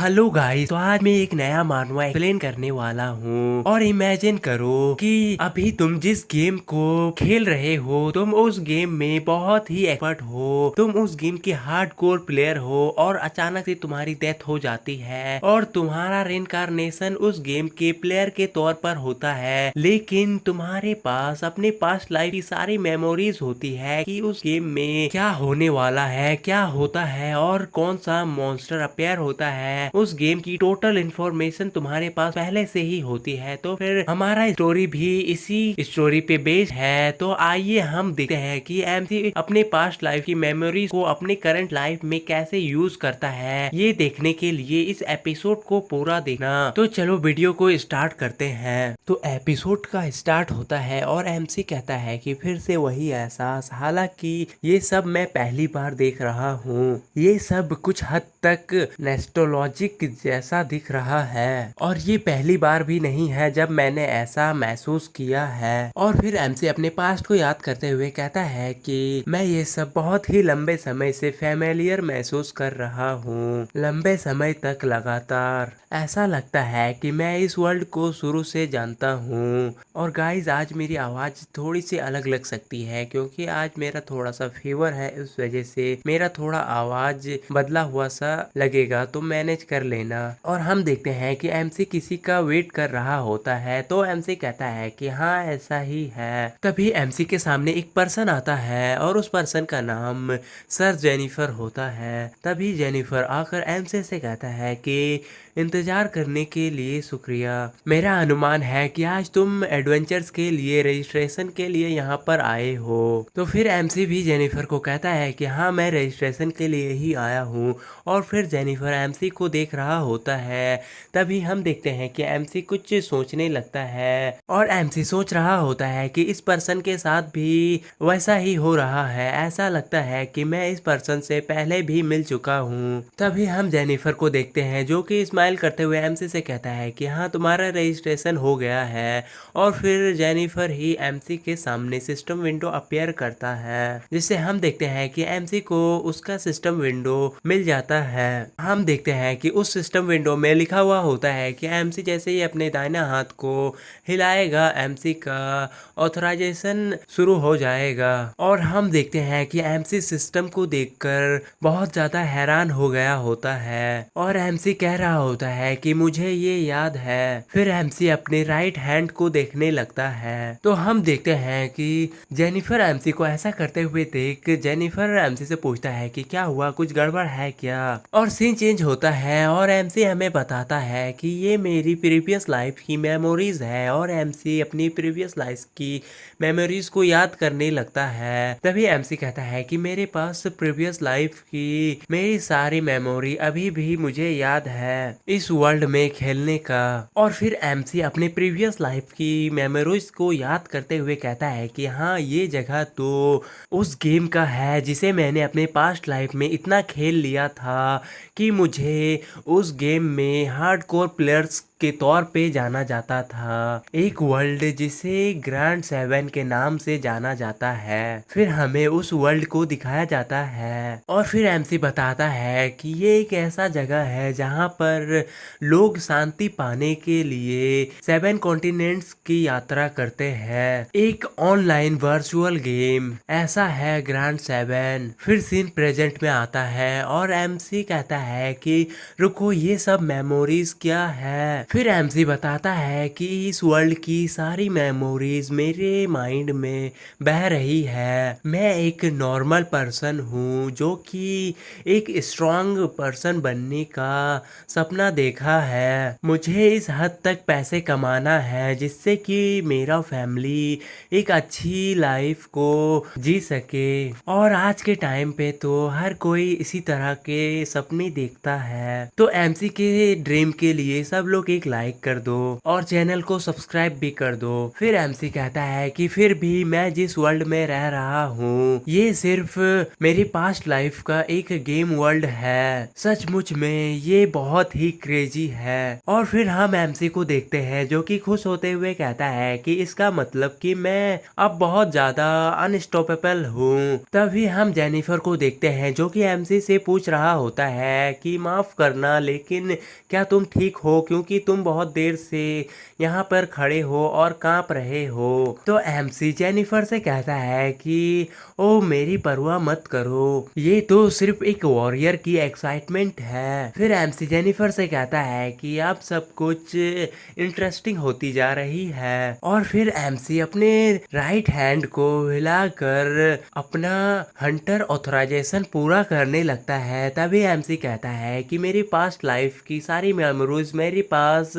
Hello guys, तो आज मैं एक नया मानवा एक्सप्लेन करने वाला हूँ। और इमेजिन करो कि अभी तुम जिस गेम को खेल रहे हो, तुम उस गेम में बहुत ही एक्सपर्ट हो, तुम उस गेम के हार्डकोर प्लेयर हो और अचानक से तुम्हारी डेथ हो जाती है और तुम्हारा रेनकार्नेशन उस गेम के प्लेयर के तौर पर होता है। लेकिन तुम्हारे पास अपने पास्ट लाइफ की सारी मेमोरीज होती है कि उस गेम में क्या होने वाला है, क्या होता है और कौन सा मॉन्स्टर अपेयर होता है। उस गेम की टोटल इन्फॉर्मेशन तुम्हारे पास पहले से ही होती है। तो फिर हमारा स्टोरी भी इसी स्टोरी पे बेस्ड है। तो आइए हम देखते हैं कि एमसी अपने पास्ट लाइफ की मेमोरीज को अपने करंट लाइफ में कैसे यूज करता है। ये देखने के लिए इस एपिसोड को पूरा देखना। तो चलो वीडियो को स्टार्ट करते हैं। तो एपिसोड का स्टार्ट होता है और एमसी कहता है कि फिर से वही एहसास, हालांकि ये सब मैं पहली बार देख रहा हूँ। ये सब कुछ हद तक नेस्टोलॉजिक जैसा दिख रहा है और ये पहली बार भी नहीं है जब मैंने ऐसा महसूस किया है। और फिर एमसी अपने पास्ट को याद करते हुए कहता है कि मैं ये सब बहुत ही लंबे समय से फैमिलियर महसूस कर रहा हूँ। लंबे समय तक लगातार ऐसा लगता है कि मैं इस वर्ल्ड को शुरू से जानता हूँ। और गाइज, आज मेरी आवाज थोड़ी सी अलग लग सकती है क्योंकि आज मेरा थोड़ा सा फीवर है, उस वजह से मेरा थोड़ा आवाज बदला हुआ सा लगेगा, तो मैनेज कर लेना। और हम देखते हैं कि एमसी किसी का वेट कर रहा होता है। तो एमसी कहता है कि हाँ, ऐसा ही है। तभी एमसी के सामने एक पर्सन आता है और उस पर्सन का नाम सर जेनिफर होता है। तभी जेनिफर आकर एमसी से कहता है कि इंतजार करने के लिए शुक्रिया। मेरा अनुमान है कि आज तुम एडवेंचर्स के लिए रजिस्ट्रेशन के लिए यहाँ पर आए हो। तो फिर एमसी भी जेनिफर को कहता है कि हाँ, मैं रजिस्ट्रेशन के लिए ही आया हूँ। और फिर जेनिफर एमसी को देख रहा होता है। तभी हम देखते हैं कि एमसी कुछ सोचने लगता है और एमसी सोच रहा होता है कि इस पर्सन के साथ भी वैसा ही हो रहा है। ऐसा लगता है कि मैं इस पर्सन से पहले भी मिल चुका हूँ। तभी हम जेनिफर को देखते हैं जो कि स्माइल करते हुए एमसी से कहता है कि हाँ, तुम्हारा रजिस्ट्रेशन हो गया है। और फिर जेनिफर ही एमसी के सामने सिस्टम विंडो अपीयर करता है, जिससे हम देखते हैं कि एमसी को उसका सिस्टम विंडो मिल जाता है। हम देखते हैं कि उस सिस्टम विंडो में लिखा हुआ होता है कि एमसी जैसे ही अपने दाहिने हाथ को हिलाएगा, एमसी का ऑथराइजेशन शुरू हो जाएगा। और हम देखते हैं कि एमसी सिस्टम को देखकर बहुत ज्यादा हैरान हो गया होता है और एमसी कह रहा होता है कि मुझे ये याद है। फिर एमसी अपने राइट हैंड को देखने लगता है। तो हम देखते हैं कि जेनिफर एमसी को ऐसा करते हुए देख जेनिफर एमसी से पूछता है कि क्या हुआ, कुछ गड़बड़ है क्या। और सीन चेंज होता है और एमसी हमें बताता है कि ये मेरी प्रीवियस लाइफ की मेमोरीज है। और एमसी अपनी प्रीवियस लाइफ की मेमोरीज को याद करने लगता है। तभी एमसी कहता है कि मेरे पास प्रीवियस लाइफ की मेरी सारी मेमोरी अभी भी मुझे याद है इस वर्ल्ड में खेलने का। और फिर एमसी अपने प्रीवियस लाइफ की मेमोरीज को याद करते हुए कहता है कि हाँ, ये जगह तो उस गेम का है जिसे मैंने अपने पास्ट लाइफ में इतना खेल लिया था कि मुझे उस गेम में हार्डकोर प्लेयर्स के तौर पे जाना जाता था। एक वर्ल्ड जिसे ग्रैंड सेवन के नाम से जाना जाता है। फिर हमें उस वर्ल्ड को दिखाया जाता है और फिर एमसी बताता है कि ये एक ऐसा जगह है जहाँ पर लोग शांति पाने के लिए 7 कॉन्टिनेंट्स की यात्रा करते हैं। एक ऑनलाइन वर्चुअल गेम ऐसा है ग्रैंड सेवन। फिर सीन प्रेजेंट में आता है और एमसी कहता है कि रुको, ये सब मेमोरीज क्या है। फिर एमसी बताता है कि इस वर्ल्ड की सारी मेमोरीज मेरे माइंड में बह रही है। मैं एक नॉर्मल पर्सन हूँ जो कि एक स्ट्रांग पर्सन बनने का सपना देखा है। मुझे इस हद तक पैसे कमाना है जिससे कि मेरा फैमिली एक अच्छी लाइफ को जी सके। और आज के टाइम पे तो हर कोई इसी तरह के सपने देखता है। तो एमसी के ड्रीम के लिए सब लोग एक एक लाइक कर दो और चैनल को सब्सक्राइब भी कर दो। फिर एमसी कहता है कि फिर भी मैं जिस वर्ल्ड में रह रहा हूँ ये सिर्फ मेरी पास्ट लाइफ का एक गेम वर्ल्ड है, सचमुच में ये बहुत ही क्रेजी है। और फिर हम एमसी को देखते हैं जो कि खुश होते हुए कहता है कि इसका मतलब कि मैं अब बहुत ज्यादा अनस्टॉपेबल हूँ। तभी हम जेनिफर को देखते हैं जो कि एमसी से पूछ रहा होता है कि माफ करना लेकिन क्या तुम ठीक हो, क्योंकि तुम बहुत देर से यहाँ पर खड़े हो और कांप रहे हो। तो एमसी जेनिफर से कहता है कि ओ मेरी परवाह मत करो, ये तो सिर्फ एक वॉरियर की एक्साइटमेंट है। फिर एमसी जेनिफर से कहता है कि अब सब कुछ इंटरेस्टिंग होती जा रही है। और फिर एमसी अपने राइट हैंड को हिलाकर अपना हंटर ऑथराइजेशन पूरा करने लगता है। तभी एमसी कहता है कि मेरी पास्ट लाइफ की सारी मेमोरीज मेरे पास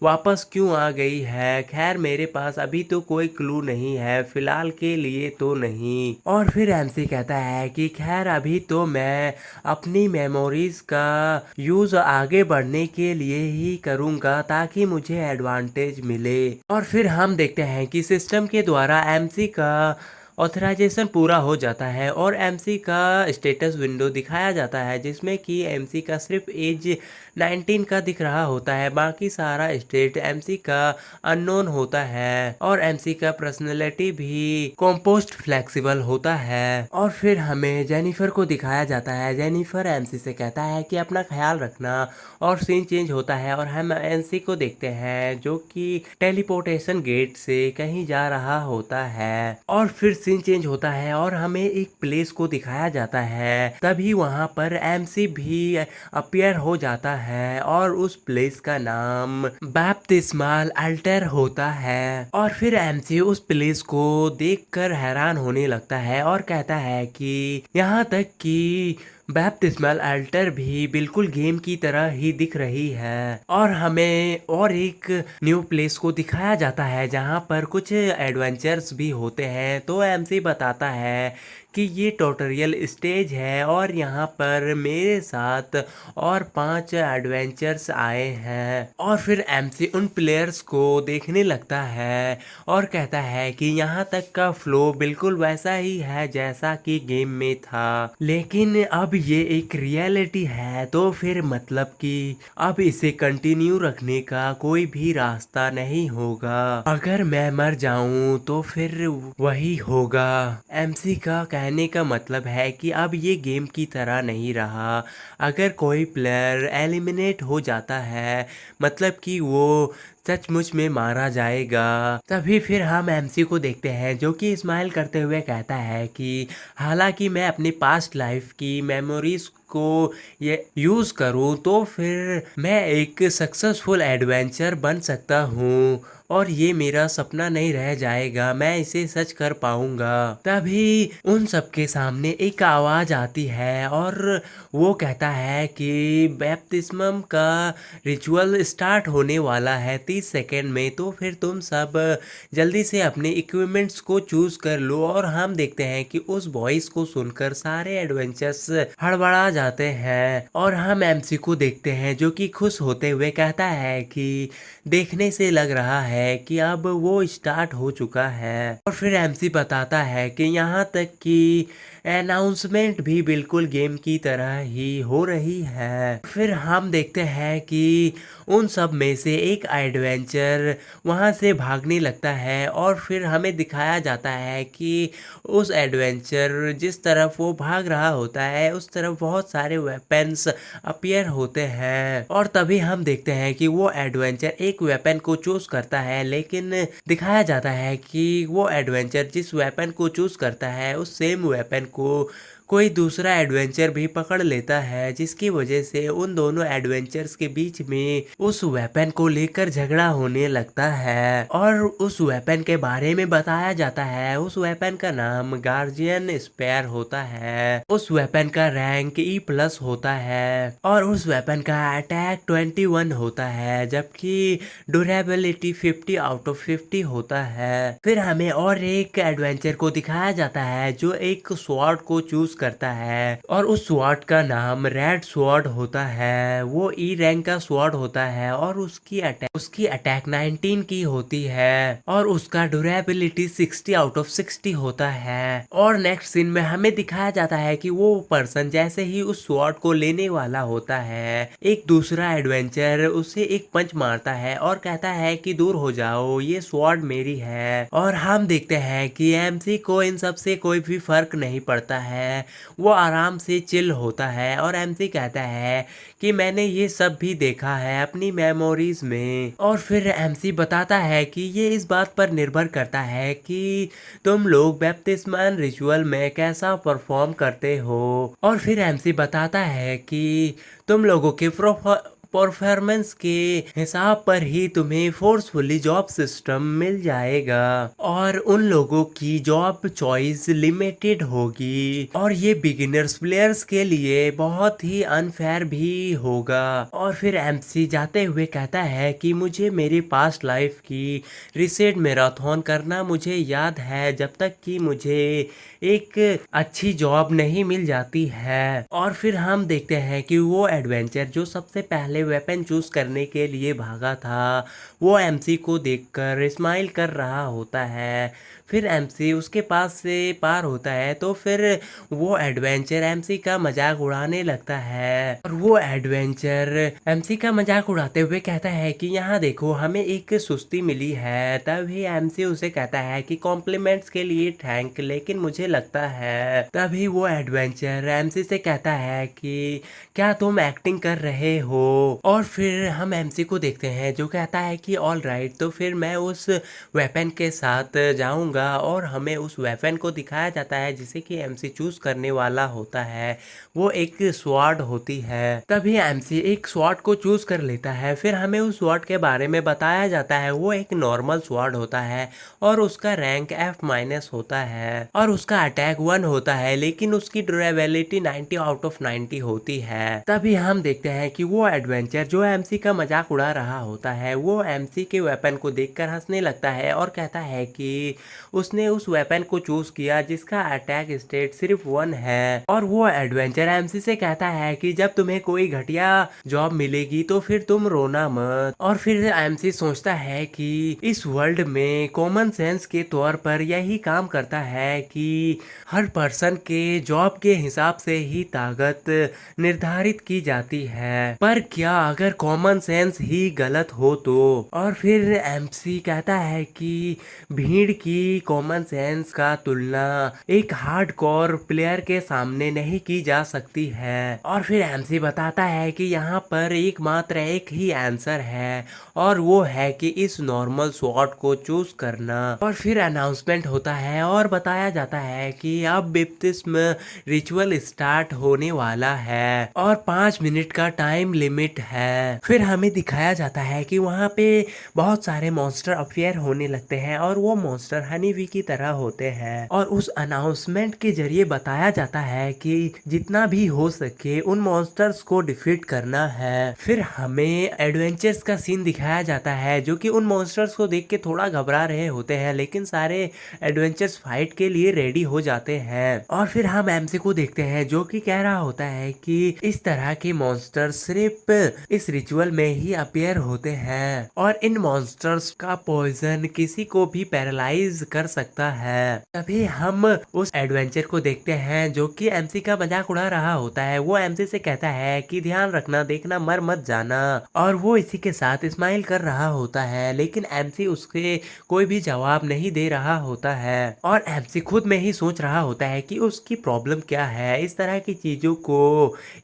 वापस क्यों आ गई है। खैर मेरे पास अभी तो कोई क्लू नहीं है, फिलहाल के लिए तो नहीं। और फिर एमसी कहता है कि खैर अभी तो मैं अपनी मेमोरीज का यूज आगे बढ़ने के लिए ही करूंगा ताकि मुझे एडवांटेज मिले। और फिर हम देखते हैं कि सिस्टम के द्वारा एमसी का ऑथराइजेशन पूरा हो जाता है और एमसी का स्टेटस विंडो दिखाया जाता है जिसमें कि एमसी का सिर्फ एज 19 का दिख रहा होता है, बाकी सारा स्टेट एमसी का अननोन होता है। और एमसी का पर्सनैलिटी भी कंपोस्ट फ्लेक्सिबल होता है। और फिर हमें जेनिफर को दिखाया जाता है। जेनिफर एमसी से कहता है कि अपना ख्याल रखना। और सीन चेंज होता है और हम एमसी को देखते हैं जो कि टेलीपोर्टेशन गेट से कहीं जा रहा होता है। और फिर सीन चेंज होता है और हमें एक प्लेस को दिखाया जाता है। तभी वहां पर एमसी भी अपीयर हो जाता है और उस प्लेस का नाम बैप्तिस्मल अल्टर होता है। और फिर एमसी उस प्लेस को देखकर हैरान होने लगता है और कहता है कि यहाँ तक कि बैप्तिस्मल अल्टर भी बिल्कुल गेम की तरह ही दिख रही है। और हमें और एक न्यू प्लेस को दिखाया जाता है जहाँ पर कुछ एडवेंचर्स भी होते हैं। तो एमसी बताता है कि ये ट्यूटोरियल स्टेज है और यहाँ पर मेरे साथ और 5 एडवेंचर्स आए हैं। और फिर एमसी उन प्लेयर्स को देखने लगता है और कहता है कि यहाँ तक का फ्लो बिल्कुल वैसा ही है जैसा कि गेम में था, लेकिन अब ये एक रियलिटी है तो फिर मतलब कि अब इसे कंटिन्यू रखने का कोई भी रास्ता नहीं होगा। अगर मैं मर जाऊं तो फिर वही होगा। एमसी का कहने का मतलब है कि अब ये गेम की तरह नहीं रहा। अगर कोई प्लेयर एलिमिनेट हो जाता है मतलब कि वो सचमुच में मारा जाएगा। तभी फिर हम एमसी को देखते हैं जो कि स्माइल करते हुए कहता है कि हालांकि मैं अपनी पास्ट लाइफ की मेमोरीज को ये यूज़ करूं तो फिर मैं एक सक्सेसफुल एडवेंचर बन सकता हूं और ये मेरा सपना नहीं रह जाएगा, मैं इसे सच कर पाऊंगा। तभी उन सबके सामने एक आवाज आती है और वो कहता है कि बैप्तिस्मम का रिचुअल स्टार्ट होने वाला है 30 सेकेंड में, तो फिर तुम सब जल्दी से अपने इक्विपमेंट्स को चूज कर लो। और हम देखते हैं कि उस वॉइस को सुनकर सारे एडवेंचर्स हड़बड़ा जाते हैं। और हम एमसी को देखते हैं जो कि खुश होते हुए कहता है कि देखने से लग रहा है कि अब वो स्टार्ट हो चुका है। और फिर एमसी बताता है कि यहाँ तक कि अनाउंसमेंट भी बिल्कुल गेम की तरह ही हो रही है। फिर हम देखते हैं कि उन सब में से एक एडवेंचर वहाँ से भागने लगता है और फिर हमें दिखाया जाता है कि उस एडवेंचर जिस तरफ वो भाग रहा होता है उस तरफ बहुत सारे वेपन्स अपीयर होते हैं। और तभी हम देखते हैं कि वो एडवेंचर एक वेपन को चूज करता है, लेकिन दिखाया जाता है कि वो एडवेंचर जिस वेपन को चूज करता है उस सेम वेपन को कोई दूसरा एडवेंचर भी पकड़ लेता है, जिसकी वजह से उन दोनों एडवेंचर्स के बीच में उस वेपन को लेकर झगड़ा होने लगता है। और उस वेपन के बारे में बताया जाता है। उस वेपन का नाम गार्जियन स्पेयर होता है। उस वेपन का रैंक E+ होता है और उस वेपन का अटैक 21 होता है, जबकि ड्यूरेबिलिटी 50/50 होता है। फिर हमें और एक एडवेंचर को दिखाया जाता है जो एक स्वॉर्ड को चूज करता है और उस स्वॉर्ड का नाम रेड स्वॉर्ड होता है। वो ई रैंक का स्वॉर्ड होता है और उसकी अटैक 19 की होती है और उसका ड्यूरेबिलिटी 60 आउट ऑफ 60 होता है। और नेक्स्ट सीन में हमें दिखाया जाता है कि वो पर्सन जैसे ही उस स्वॉर्ड को लेने वाला होता है, एक दूसरा एडवेंचर उसे एक पंच मारता है और कहता है कि दूर हो जाओ, ये स्वॉर्ड मेरी है। और हम देखते हैं कि एमसी को इन सब से कोई भी फर्क नहीं पड़ता है, वो आराम से चिल होता है। और एमसी कहता है कि मैंने ये सब भी देखा है अपनी मेमोरीज में। और फिर एमसी बताता है कि ये इस बात पर निर्भर करता है कि तुम लोग बैप्टिस्मल रिचुअल में कैसा परफॉर्म करते हो। और फिर एमसी बताता है कि तुम लोगों के परफॉर्मेंस के हिसाब पर ही तुम्हें फोर्सफुली जॉब सिस्टम मिल जाएगा और उन लोगों की जॉब चॉइस लिमिटेड होगी और ये बिगिनर्स प्लेयर्स के लिए बहुत ही अनफेयर भी होगा। और फिर एमसी जाते हुए कहता है कि मुझे मेरी पास्ट लाइफ की रिसेट मैराथन करना मुझे याद है, जब तक कि मुझे एक अच्छी जॉब नहीं मिल जाती है। और फिर हम देखते हैं कि वो एडवेंचर जो सबसे पहले वेपन चूज करने के लिए भागा था, वो एमसी को देखकर स्माइल कर रहा होता है। फिर एमसी उसके पास से पार होता है तो फिर वो एडवेंचर एमसी का मजाक उड़ाने लगता है और वो एडवेंचर एमसी का मजाक उड़ाते हुए कहता है कि यहाँ देखो, हमें एक सुस्ती मिली है। तभी एमसी उसे कहता है कि कॉम्प्लीमेंट्स के लिए थैंक, लेकिन मुझे लगता है। तभी वो एडवेंचर एमसी से कहता है कि क्या तुम एक्टिंग कर रहे हो। और फिर हम एमसी को देखते हैं जो कहता है कि ऑल राइट, तो फिर मैं उस वेपन के साथ जाऊंगा। और हमें उस वेपन को दिखाया जाता है जिसे कि एमसी चूज करने वाला होता है, वो एक स्वॉर्ड होती है। तभी एमसी एक स्वॉर्ड को चूज कर लेता है। फिर हमें उस स्वॉर्ड के बारे में बताया जाता है, वो एक नॉर्मल स्वॉर्ड होता है और उसका रैंक F- होता है और उसका अटैक 1 होता है, लेकिन उसकी ड्यूरेबिलिटी 90 आउट ऑफ 90 होती है। तभी हम देखते हैं कि वो एडवेंचर जो एमसी का मजाक उड़ा रहा होता है, वो एमसी के वेपन को देखकर हंसने लगता है और कहता है कि उसने उस वेपन को चूज किया जिसका अटैक स्टेट सिर्फ 1 है। और वो एडवेंचर एमसी से कहता है कि जब तुम्हें कोई घटिया जॉब मिलेगी तो फिर तुम रोना मत। और फिर एमसी सोचता है कि इस वर्ल्ड में कॉमन सेंस के तौर पर यही काम करता है कि हर पर्सन के जॉब के हिसाब से ही ताकत निर्धारित की जाती है, पर क्या अगर कॉमन सेंस ही गलत हो तो। और फिर एमसी कहता है कि भीड़ की कॉमन सेंस का तुलना एक हार्डकोर प्लेयर के सामने नहीं की जा सकती है। और फिर एमसी बताता है कि यहाँ पर एकमात्र एक ही आंसर है और वो है कि इस नॉर्मल स्वॉर्ड को चूज करना। और फिर अनाउंसमेंट होता है और बताया जाता है कि अब बैप्टिस्म रिचुअल स्टार्ट होने वाला है और 5 मिनट का टाइम लिमिट है। फिर हमें दिखाया जाता है कि वहाँ पे बहुत सारे मॉन्स्टर अपीयर होने लगते हैं और वो मॉन्स्टर हनी बी की तरह होते हैं। और उस अनाउंसमेंट के जरिए बताया जाता है कि जितना भी हो सके उन मॉन्स्टर्स को डिफीट करना है। फिर हमें एडवेंचर्स का सीन दिखाया जाता है जो कि उन मॉन्स्टर्स को देख के थोड़ा घबरा रहे होते हैं, लेकिन सारे एडवेंचर्स फाइट के लिए रेडी हो जाते हैं। और फिर हम एमसी को देखते हैं जो कि कह रहा होता है कि इस तरह के मॉन्स्टर सिर्फ इस रिचुअल में ही अपीयर होते हैं और इन मॉन्स्टर्स का पॉइजन किसी को भी पैरालाइज कर सकता है। तभी हम उस एडवेंचर को देखते हैं जो कि एमसी का मजाक उड़ा रहा होता है। वो एमसी से कहता है कि ध्यान रखना, देखना मर मत जाना। और वो इसी के साथ स्माइल कर रहा होता है, लेकिन एमसी उसके कोई भी जवाब नहीं दे रहा होता है। और एमसी खुद में ही सोच रहा होता है कि उसकी प्रॉब्लम क्या है, इस तरह की चीजों को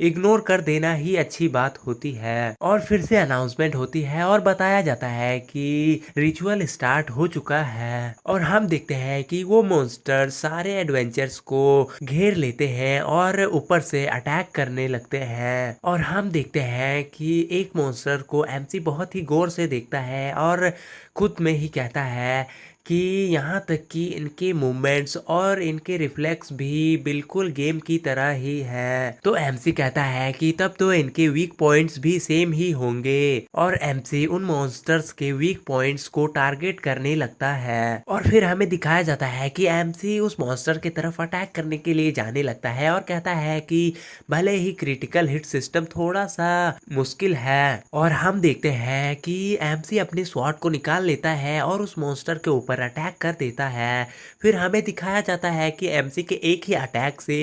इग्नोर कर देना ही अच्छी बात होती है। और फिर से अनाउंसमेंट होती है और बताया जाता है कि रिचुअल स्टार्ट हो चुका है और हम देखते हैं कि वो मॉन्स्टर सारे एडवेंचर्स को घेर लेते हैं और ऊपर से अटैक करने लगते हैं। और हम देखते हैं कि एक मॉन्स्टर को एमसी बहुत ही गौर से देखता है और खुद में ही कहता है कि यहाँ तक कि इनके मूवमेंट्स और इनके रिफ्लेक्स भी बिल्कुल गेम की तरह ही है। तो एमसी कहता है कि तब तो इनके वीक पॉइंट्स भी सेम ही होंगे, और एमसी उन मॉन्स्टर्स के वीक पॉइंट्स को टारगेट करने लगता है। और फिर हमें दिखाया जाता है कि एमसी उस मॉन्स्टर की तरफ अटैक करने के लिए जाने लगता है और कहता है कि भले ही क्रिटिकल हिट सिस्टम थोड़ा सा मुश्किल है, और हम देखते हैं कि एमसी अपने स्वॉर्ड को निकाल लेता है और उस मॉन्स्टर के ऊपर अटैक कर देता है। फिर हमें दिखाया जाता है कि एमसी के एक ही अटैक से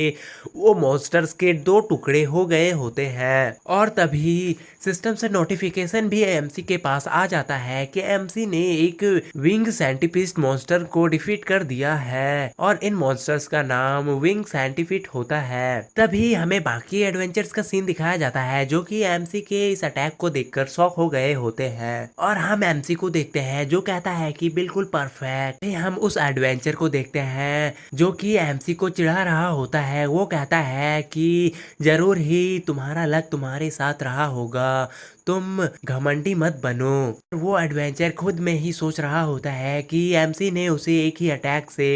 वो मॉन्स्टर्स के 2 टुकड़े हो गए होते हैं, और तभी सिस्टम से नोटिफिकेशन भी एमसी के पास आ जाता है कि एमसी ने एक विंग सेंटिपिस्ट मॉन्स्टर को डिफीट कर दिया है, और इन मॉन्स्टर्स का नाम विंग सेंटिपिट होता है। तभी हमें बाकी एडवेंचर्स का सीन दिखाया जाता है जो कि एमसी के इस अटैक को देखकर शॉक हो गए होते हैं, और हम एमसी को देखते हैं जो कहता है कि बिल्कुल परफेक्ट। हम उस एडवेंचर को देखते हैं जो कि एमसी को चिढ़ा रहा होता है। वो कहता है कि जरूर ही तुम्हारा लक तुम्हारे साथ रहा होगा, तुम घमंडी मत बनो। वो एडवेंचर खुद में ही सोच रहा होता है कि एमसी ने उसे एक ही अटैक से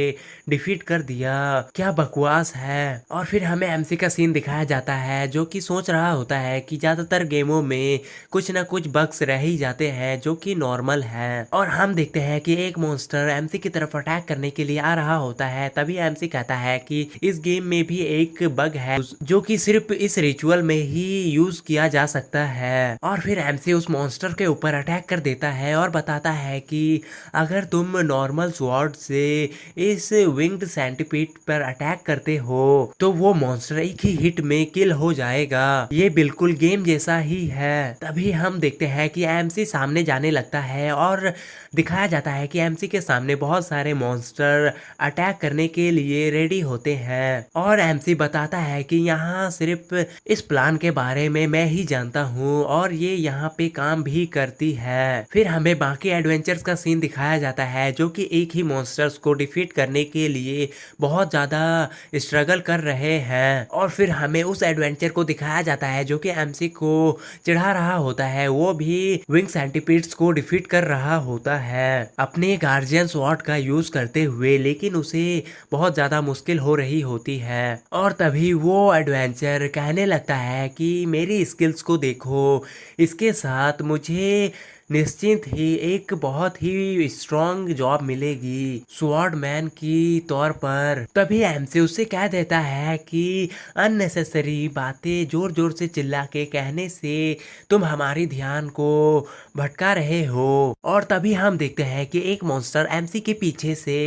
डिफीट कर दिया, क्या बकवास है। और फिर हमें एमसी का सीन दिखाया जाता है जो कि सोच रहा होता है कि ज्यादातर गेमों में कुछ ना कुछ बग्स रह ही जाते हैं जो कि नॉर्मल है। और हम देखते हैं कि एक मॉन्स्टर एमसी की तरफ अटैक करने के लिए आ रहा होता है। तभी एमसी कहता है कि इस गेम में भी एक बग है जो कि सिर्फ इस रिचुअल में ही यूज किया जा सकता है। और फिर एमसी उस मॉन्स्टर के ऊपर अटैक कर देता है और बताता है कि अगर तुम नॉर्मल स्वॉर्ड से इस विंग्ड सेंटिपीड पर अटैक करते हो तो वो मॉन्स्टर एक ही हिट में किल हो जाएगा। ये बिल्कुल गेम जैसा ही है। तभी हम देखते हैं कि एमसी सामने जाने लगता है और दिखाया जाता है कि एमसी के सामने बहुत सारे मॉन्स्टर अटैक करने के लिए रेडी होते हैं, और एमसी बताता है कि यहाँ सिर्फ इस प्लान के बारे में मैं ही जानता हूँ और ये यहाँ पे काम भी करती है। फिर हमें बाकी एडवेंचर्स का सीन दिखाया जाता है जो कि एक ही मॉन्स्टर्स को डिफीट करने के लिए बहुत ज्यादा स्ट्रगल कर रहे हैं। और फिर हमें उस एडवेंचर को दिखाया जाता है जो कि एमसी को चिढ़ा रहा होता है। वो भी विंग सेंटिपीड्स को डिफीट कर रहा होता है अपने गार्जियन स्वॉर्ड का यूज करते हुए, लेकिन उसे बहुत ज्यादा मुश्किल हो रही होती है। और तभी वो एडवेंचर कहने लगता है कि मेरी स्किल्स को देखो, इसके साथ मुझे निश्चित ही एक बहुत ही स्ट्रॉन्ग जॉब मिलेगी स्वॉर्ड मैन की तौर पर। तभी एमसी उससे कह देता है कि अननेसेसरी बातें जोर जोर से चिल्ला के कहने से तुम हमारी ध्यान को भटका रहे हो। और तभी हम देखते हैं कि एक मॉन्स्टर एमसी के पीछे से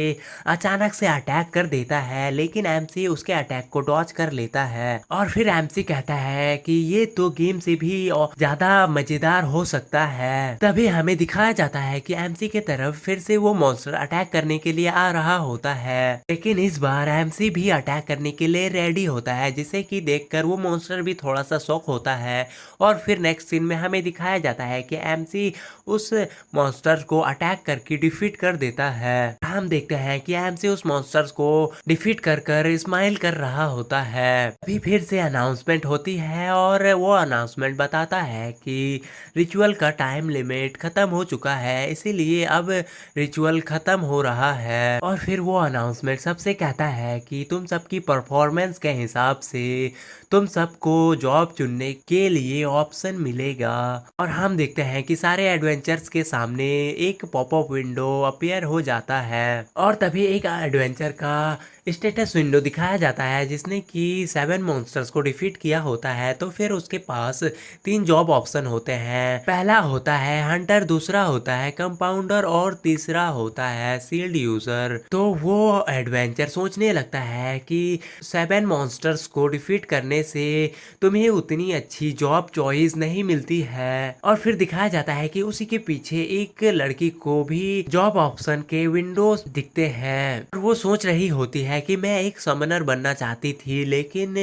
अचानक से अटैक कर देता है, लेकिन एमसी उसके अटैक को डॉज कर लेता है। और फिर एमसी कहता है कि ये तो गेम से भी ज्यादा मजेदार हो सकता है। तभी हमें दिखाया जाता है कि एमसी के तरफ फिर से वो मॉन्स्टर अटैक करने के लिए आ रहा होता है, लेकिन इस बार एमसी भी अटैक करने के लिए रेडी होता है, जिसे कि देखकर वो मॉन्स्टर भी थोड़ा सा शॉक होता है। और फिर नेक्स्ट सीन में हमें दिखाया जाता है कि एमसी उस मॉन्स्टर को अटैक करके डिफीट कर देता है। हम देखते हैं कि एमसी उस मॉन्स्टर्स को डिफीट कर कर स्माइल कर रहा होता है। अभी फिर से अनाउंसमेंट होती है और वो अनाउंसमेंट बताता है कि रिचुअल का टाइम लिमिट खत्म हो चुका है, इसीलिए अब रिचुअल खत्म हो रहा है। और फिर वो अनाउंसमेंट सबसे कहता है कि तुम सबकी परफॉर्मेंस के हिसाब से तुम सबको जॉब चुनने के लिए ऑप्शन मिलेगा। और हम देखते हैं कि सारे एडवेंचर्स के सामने एक पॉपअप विंडो अपीयर हो जाता है, और तभी एक एडवेंचर का स्टेटस विंडो दिखाया जाता है जिसने कि 7 मॉन्स्टर्स को डिफीट किया होता है। तो फिर उसके पास 3 जॉब ऑप्शन होते हैं। पहला होता है हंटर, दूसरा होता है कंपाउंडर और तीसरा होता है सील्ड यूजर। तो वो एडवेंचर सोचने लगता है कि 7 मॉन्स्टर्स को डिफीट करने से तुम्हें उतनी अच्छी जॉब चॉइस नहीं मिलती है। और फिर दिखाया जाता है कि उसी के पीछे एक लड़की को भी जॉब ऑप्शन के विंडोज दिखते हैं, और वो सोच रही होती है कि मैं एक समनर बनना चाहती थी, लेकिन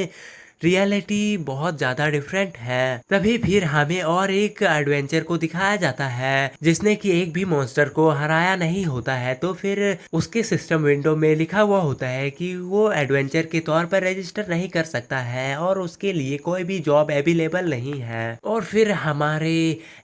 रियलिटी बहुत ज्यादा डिफरेंट है। तभी फिर हमें और एक एडवेंचर को दिखाया जाता है जिसने कि एक भी मॉन्स्टर को हराया नहीं होता है। तो फिर उसके सिस्टम विंडो में लिखा हुआ होता है कि वो एडवेंचर के तौर पर रजिस्टर नहीं कर सकता है और उसके लिए कोई भी जॉब अवेलेबल नहीं है। और फिर हमारे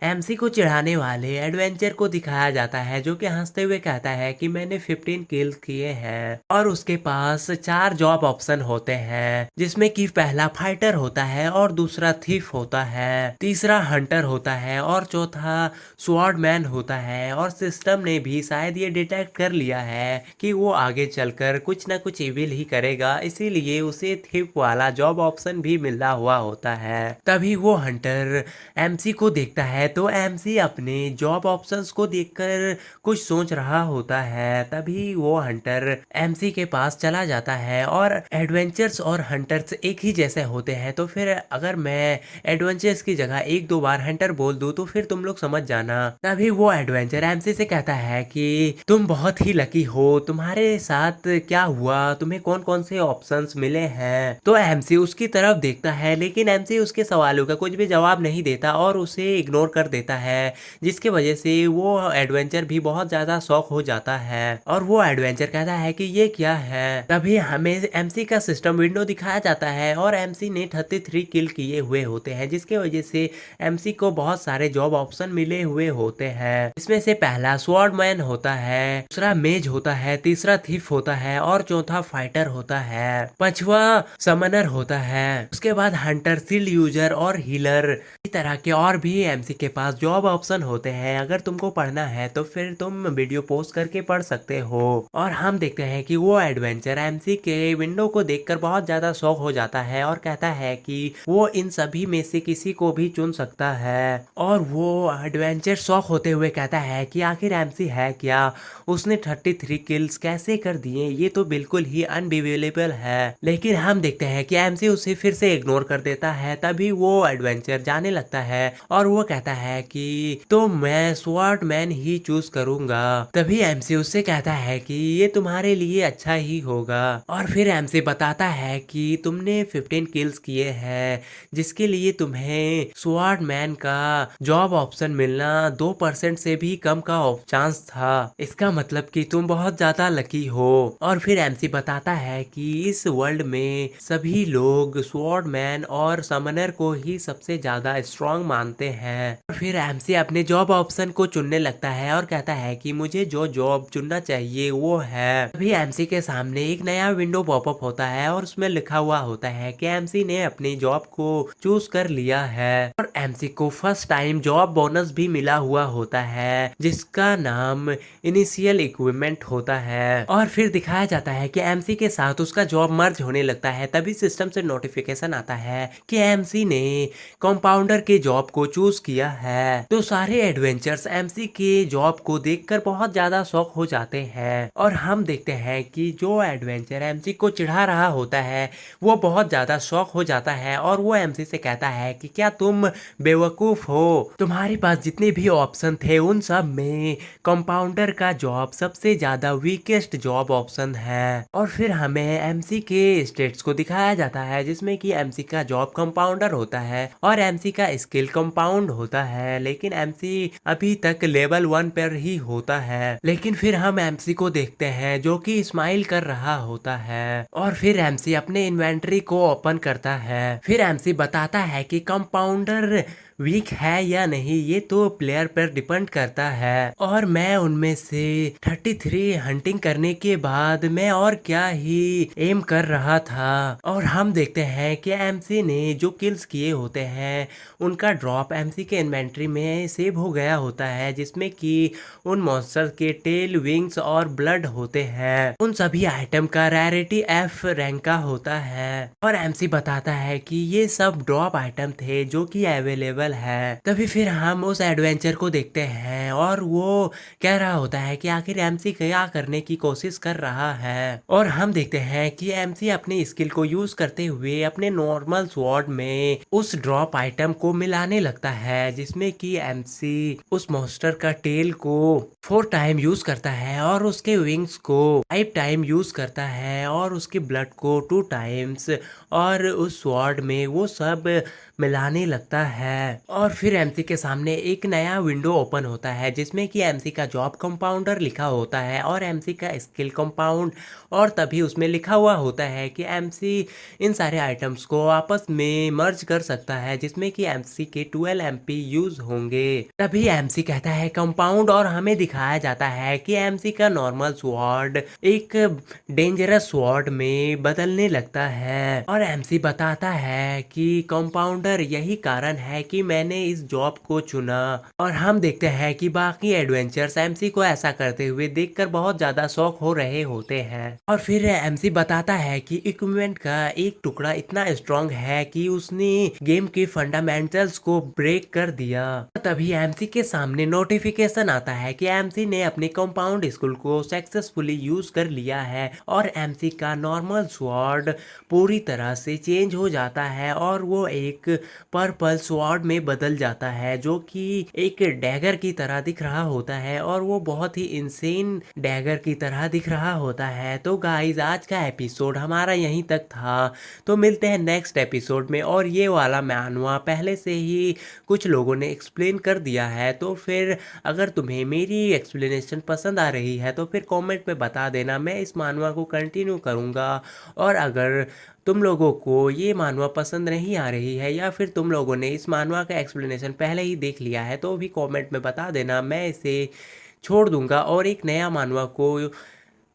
एमसी को चिढ़ाने वाले एडवेंचर को दिखाया जाता है जो कि हंसते हुए कहता है कि मैंने 15 किल किए हैं और उसके पास 4 जॉब ऑप्शन होते हैं जिसमें कि पहला फाइटर होता है और दूसरा थीफ होता है, तीसरा हंटर होता है और चौथा स्वॉर्डमैन होता है। और सिस्टम ने भी शायद ये डिटेक्ट कर लिया है कि वो आगे चलकर कुछ ना कुछ इविल ही करेगा, इसीलिए उसे थीफ वाला जॉब ऑप्शन भी मिला हुआ होता है। तभी वो हंटर एमसी को देखता है तो एमसी अपने जॉब ऑप्शंस को देखकर कुछ सोच रहा होता है। तभी वो हंटर एमसी के पास चला जाता है और एडवेंचर्स और हंटर्स एक ही जैसे होते हैं। तो फिर अगर मैं एडवेंचर्स की जगह एक दो बार हंटर बोल दूं तो फिर तुम लोग समझ जाना। तभी वो एडवेंचर एमसी से कहता है कि तुम बहुत ही लकी हो, तुम्हारे साथ क्या हुआ, तुम्हें कौन कौन से ऑप्शंस मिले हैं। तो एमसी उसकी तरफ देखता है लेकिन एमसी उसके सवालों का कुछ भी जवाब नहीं देता और उसे इग्नोर कर देता है, जिसकी वजह से वो एडवेंचर भी बहुत ज्यादा शॉक हो जाता है। और वो एडवेंचर कहता है कि ये क्या है। तभी हमें एमसी का सिस्टम विंडो दिखाया जाता है और एमसी ने 33 किल किए हुए होते हैं, जिसके वजह से एमसी को बहुत सारे जॉब ऑप्शन मिले हुए होते हैं। इसमें से पहला स्वॉर्डमैन होता है, दूसरा मेज होता है, तीसरा थीफ होता है और चौथा फाइटर होता है, पांचवा समनर होता है, उसके बाद हंटर, शील्ड यूजर और हीलर। इस तरह के और भी एमसी के पास जॉब ऑप्शन होते हैं। अगर तुमको पढ़ना है तो फिर तुम वीडियो पोस्ट करके पढ़ सकते हो। और हम देखते हैं कि वो एडवेंचर एमसी के विंडो को देखकर बहुत ज्यादा शौक हो जाता है और कहता है कि वो इन सभी में से किसी को भी चुन सकता है। और वो एडवेंचर शौक होते हुए कहता है कि आखिर एमसी है क्या, उसने 33 किल्स कैसे कर दिए, ये तो बिल्कुल ही अनबिलीवेबल है। लेकिन हम देखते हैं कि एमसी उसे फिर से इग्नोर कर देता है। तभी वो एडवेंचर जाने लगता है और वो कहता है कि तो मैं स्वॉर्डमैन ही चूज करूंगा। तभी एमसी उससे कहता है कि ये तुम्हारे लिए अच्छा ही होगा। और फिर एमसी बताता है कि तुमने 15 किल्स किए हैं जिसके लिए तुम्हें स्वॉर्डमैन का जॉब ऑप्शन मिलना 2% से भी कम का चांस था। इसका मतलब कि तुम बहुत ज्यादा लकी हो। और फिर एमसी बताता है कि इस वर्ल्ड में सभी लोग स्वॉर्डमैन और समनर को ही सबसे ज्यादा स्ट्रॉन्ग मानते हैं। और फिर एमसी अपने जॉब ऑप्शन को चुनने लगता है और कहता है कि मुझे जो जॉब चुनना चाहिए वो है। अभी एमसी के सामने एक नया विंडो पॉपअप होता है और उसमें लिखा हुआ होता है कि एमसी ने अपनी जॉब को चूज कर लिया है और एमसी को फर्स्ट टाइम जॉब बोनस भी मिला हुआ होता है जिसका नाम इनिशियल इक्विपमेंट होता है। और फिर दिखाया जाता है कि एमसी के साथ उसका जॉब मर्ज होने लगता है। तभी सिस्टम से नोटिफिकेशन आता है कि एमसी ने कंपाउंडर के जॉब को चूज किया है। तो सारे एडवेंचर्स एमसी के जॉब को देखकर बहुत ज्यादा शौक हो जाते हैं और हम देखते हैं कि जो एडवेंचर एमसी को चिढ़ा रहा होता है वो बहुत ज्यादा शौक हो जाता है और वो एमसी से कहता है कि क्या तुम बेवकूफ हो, तुम्हारे पास जितने भी ऑप्शन थे उन सब में कंपाउंडर का जॉब सबसे ज्यादा वीकेस्ट जॉब ऑप्शन है। और फिर हमें एमसी के स्टेट्स को दिखाया जाता है जिसमें कि एमसी का जॉब कंपाउंडर होता है और एमसी का स्किल कंपाउंड होता है, लेकिन एमसी अभी तक लेवल 1 पर ही होता है। लेकिन फिर हम एमसी को देखते हैं जो कि स्माइल कर रहा होता है और फिर एमसी अपने इन्वेंटरी को ओपन करता है। फिर एमसी बताता है कि कंपाउंडर वीक है या नहीं ये तो प्लेयर पर डिपेंड करता है और मैं उनमें से 33 हंटिंग करने के बाद मैं और क्या ही एम कर रहा था। और हम देखते हैं कि एमसी ने जो किल्स किए होते हैं उनका ड्रॉप एमसी के इन्वेंटरी में सेव हो गया होता है जिसमें कि उन मॉन्स्टर के टेल, विंग्स और ब्लड होते हैं। उन सभी आइटम का रैरिटी F रैंक का होता है और एमसी बताता है कि ये सब ड्रॉप आइटम थे जो कि अवेलेबल लेवल है। तभी फिर हम उस एडवेंचर को देखते हैं और वो कह रहा होता है कि आखिर एमसी क्या करने की कोशिश कर रहा है। और हम देखते हैं कि एमसी अपनी स्किल को यूज करते हुए अपने नॉर्मल स्वॉर्ड में उस ड्रॉप आइटम को मिलाने लगता है, जिसमें कि एमसी उस मॉन्स्टर का टेल को 4 टाइम यूज करता है और उसके विंग्स को 5 टाइम यूज करता है और उसके ब्लड को 2 टाइम्स, और उस स्वॉर्ड में वो सब मिलाने लगता है। और फिर एमसी के सामने एक नया विंडो ओपन होता है, जिसमें कि एमसी का जॉब कंपाउंडर लिखा होता है और एमसी का स्किल कंपाउंड, और तभी उसमें लिखा हुआ होता है कि एमसी इन सारे आइटम्स को आपस में मर्ज कर सकता है, जिसमें कि एमसी के 12 एमपी यूज होंगे। तभी एमसी कहता है कंपाउंड, और हमें दिखाया जाता है कि एमसी का नॉर्मल स्वॉर्ड एक डेंजरस स्वॉर्ड में बदलने लगता है। और एमसी बताता है कि कंपाउंडर यही कारण है कि मैंने इस जॉब को चुना। और हम देखते हैं कि बाकी एडवेंचर्स एमसी को ऐसा करते हुए देखकर बहुत ज्यादा शौक हो रहे होते हैं। और फिर एमसी बताता है कि इक्विपमेंट का एक टुकड़ा इतना स्ट्रांग है कि उसने गेम के फंडामेंटल्स को ब्रेक कर दिया। तभी एमसी के सामने नोटिफिकेशन आता है कि एमसी ने अपने कंपाउंड स्किल को सक्सेसफुली यूज कर लिया है और एमसी का नॉर्मल स्वॉर्ड पूरी तरह से चेंज हो जाता है और वो एक पर्पल स्वॉर्ड में बदल जाता है, जो कि एक डैगर की तरह दिख रहा होता है और वो बहुत ही इंसेन डैगर की तरह दिख रहा होता है। तो गाइज आज का एपिसोड हमारा यहीं तक था, तो मिलते हैं नेक्स्ट एपिसोड में। और ये वाला मैनुआ पहले से ही कुछ लोगों ने एक्सप्लेन कर दिया है, तो फिर अगर तुम्हें मेरी एक्सप्लेनेशन पसंद आ रही है तो फिर कमेंट में बता देना, मैं इस मानुआ को कंटिन्यू करूँगा। और अगर तुम लोगों को ये मानुआ पसंद नहीं आ रही है या फिर तुम लोगों ने इस मानुआ का एक्सप्लेनेशन पहले ही देख लिया है तो भी कमेंट में बता देना, मैं इसे छोड़ दूंगा और एक नया मानुआ को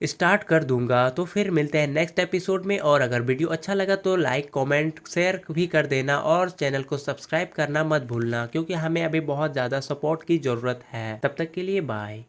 स्टार्ट कर दूंगा। तो फिर मिलते हैं नेक्स्ट एपिसोड में, और अगर वीडियो अच्छा लगा तो लाइक कमेंट शेयर भी कर देना और चैनल को सब्सक्राइब करना मत भूलना, क्योंकि हमें अभी बहुत ज़्यादा सपोर्ट की ज़रूरत है। तब तक के लिए बाय।